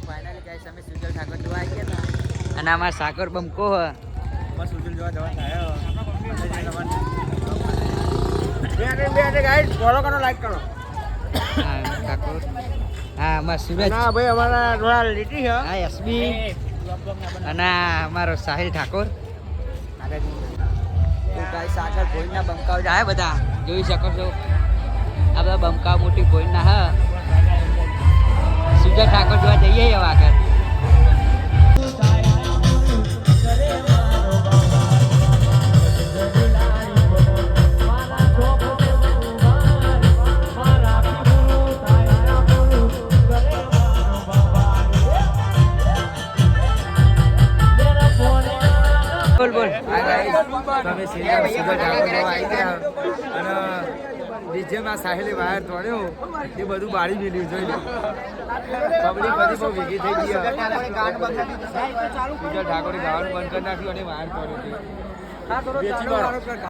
finally guys અમે સુજલ ઠાકોર જોવા આવી ગયા હતા અને અમાર સાકર બમકો હ બસ સુજલ જોવા જવા થાય બે ગાઈસ ફોલો કરો લાઈક કરો હા ઠાકોર હા અમાર સુરજ ના ભાઈ અમારા થોડા લીટી છે હા એસબી અને અમારો સાહિલ ઠાકોર તો ગાઈસ સાકર ભોઈના બમકાવ જાય બધા જોઈ શકો છો આ બધા બમકાવ મોટી ભોઈના હ સુજલ ઠાકોર જોવા જઈએ હવે આગળ બોલ બોલ તમે સુજલ ઠાકોર આવી ગયા અને ડીજેમાં સાહેલે વાયર તોડ્યો એ બધું બાળી મેળ્યું જોઈ લો પબ્લિક બધી બહુ ભેગી થઈ ગઈ સુજલ ઠાકોરે ગાવાનું બંધ કરી નાખ્યું અને વાયર તોડ્યો